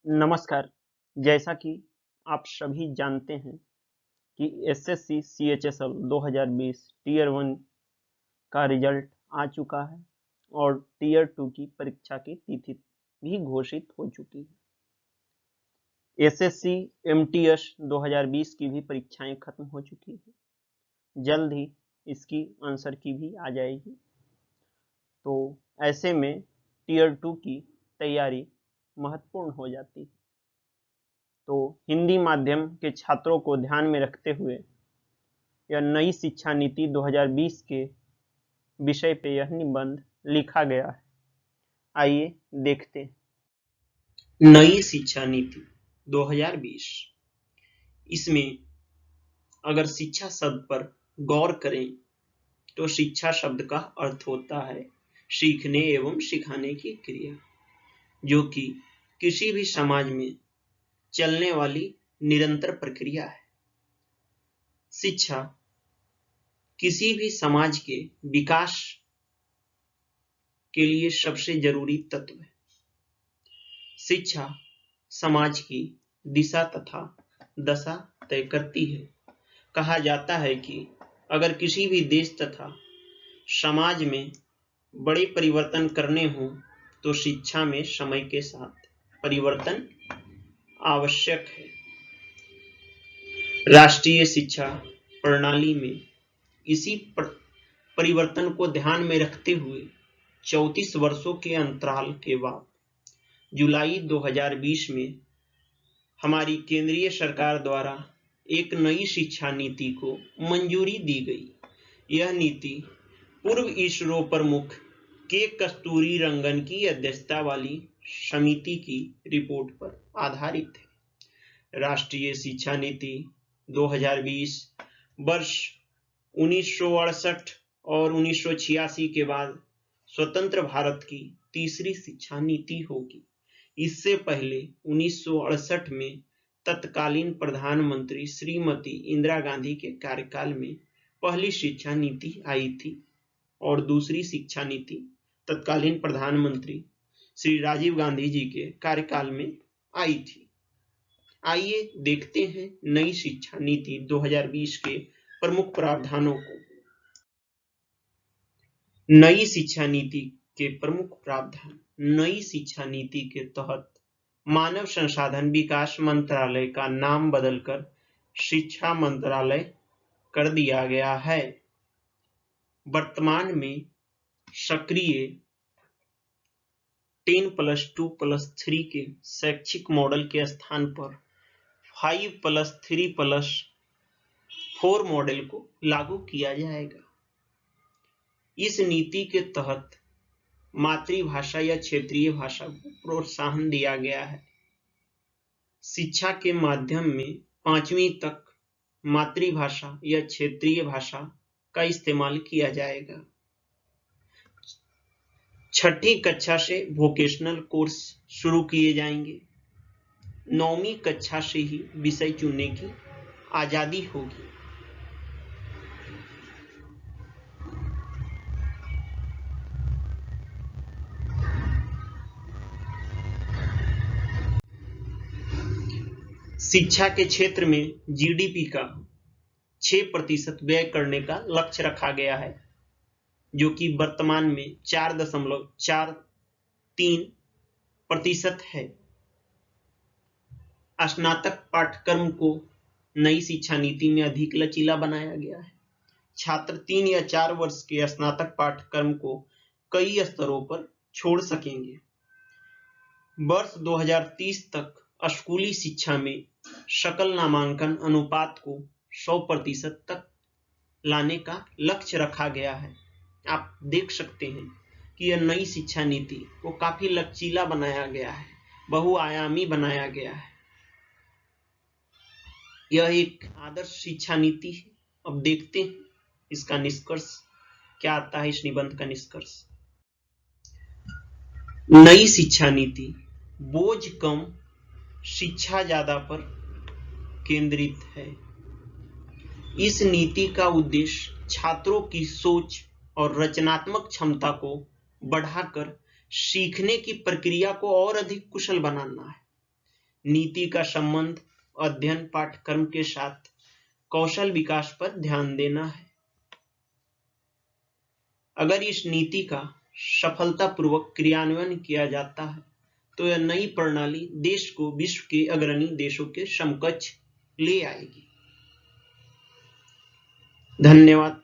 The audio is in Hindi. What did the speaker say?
नमस्कार। जैसा कि आप सभी जानते हैं कि एसएससी सीएचएसएल 2020 टीयर 1 का रिजल्ट आ चुका है और टीयर 2 की परीक्षा की तिथि भी घोषित हो चुकी है। एसएससी एमटीएस 2020 की भी परीक्षाएं खत्म हो चुकी है। जल्द ही इसकी आंसर की भी आ जाएगी। तो ऐसे में टीयर 2 की तैयारी महत्वपूर्ण हो जाती है। तो हिंदी माध्यम के छात्रों को ध्यान में रखते हुए यह नई शिक्षा नीति 2020 के विषय पे यह निबंध लिखा गया है। आइए देखते हैं। नई शिक्षा नीति 2020। इसमें अगर शिक्षा शब्द पर गौर करें तो शिक्षा शब्द का अर्थ होता है सीखने एवं सिखाने की क्रिया, जो कि किसी भी समाज में चलने वाली निरंतर प्रक्रिया है। शिक्षा किसी भी समाज के विकास के लिए सबसे जरूरी तत्व है। शिक्षा समाज की दिशा तथा दशा तय करती है। कहा जाता है कि अगर किसी भी देश तथा समाज में बड़े परिवर्तन करने हों तो शिक्षा में समय के साथ परिवर्तन आवश्यक है। राष्ट्रीय शिक्षा प्रणाली में इसी परिवर्तन को ध्यान में रखते हुए 34 वर्षों के अंतराल के बाद जुलाई 2020 में हमारी केंद्रीय सरकार द्वारा एक नई शिक्षा नीति को मंजूरी दी गई। यह नीति पूर्व इसरो प्रमुख के कस्तूरी रंगन की अध्यक्षता वाली समिति की रिपोर्ट पर आधारित है। राष्ट्रीय शिक्षा नीति 2020 वर्ष 1968 और 1986 के बाद स्वतंत्र भारत की तीसरी शिक्षा नीति होगी। इससे पहले 1968 में तत्कालीन प्रधानमंत्री श्रीमती इंदिरा गांधी के कार्यकाल में पहली शिक्षा नीति आई थी और दूसरी शिक्षा नीति तत्कालीन प्रधानमंत्री श्री राजीव गांधी जी के कार्यकाल में आई थी। आइए देखते हैं नई शिक्षा नीति 2020 के प्रमुख प्रावधानों को। नई शिक्षा नीति के प्रमुख प्रावधान। नई शिक्षा नीति के तहत मानव संसाधन विकास मंत्रालय का नाम बदलकर शिक्षा मंत्रालय कर दिया गया है। वर्तमान में सक्रिय 10+2+3 के शैक्षिक मॉडल के स्थान पर 5+3+4 मॉडल को लागू किया जाएगा। इस नीति के तहत मातृभाषा या क्षेत्रीय भाषा को प्रोत्साहन दिया गया है। शिक्षा के माध्यम में 5वीं तक मातृभाषा या क्षेत्रीय भाषा का इस्तेमाल किया जाएगा। 6ठी कक्षा से वोकेशनल कोर्स शुरू किए जाएंगे। 9वीं कक्षा से ही विषय चुनने की आजादी होगी। शिक्षा के क्षेत्र में जीडीपी का 6% व्यय करने का लक्ष्य रखा गया है, जो कि वर्तमान में 4.43% है। स्नातक पाठ्यक्रम को नई शिक्षा नीति में अधिक लचीला बनाया गया है। छात्र 3 या 4 वर्ष के स्नातक पाठ्यक्रम को कई स्तरों पर छोड़ सकेंगे। वर्ष 2030 तक स्कूली शिक्षा में सकल नामांकन अनुपात को 100% तक लाने का लक्ष्य रखा गया है। आप देख सकते हैं कि यह नई शिक्षा नीति को काफी लचीला बनाया गया है, बहुआयामी बनाया गया है। यह एक आदर्श शिक्षा नीति है। अब देखते हैं इसका निष्कर्ष क्या आता है। इस निबंध का निष्कर्ष। नई शिक्षा नीति बोझ कम शिक्षा ज्यादा पर केंद्रित है। इस नीति का उद्देश्य छात्रों की सोच और रचनात्मक क्षमता को बढ़ाकर सीखने की प्रक्रिया को और अधिक कुशल बनाना है। नीति का संबंध अध्ययन पाठ्यक्रम के साथ कौशल विकास पर ध्यान देना है। अगर इस नीति का सफलतापूर्वक क्रियान्वयन किया जाता है तो यह नई प्रणाली देश को विश्व के अग्रणी देशों के समकक्ष ले आएगी। धन्यवाद।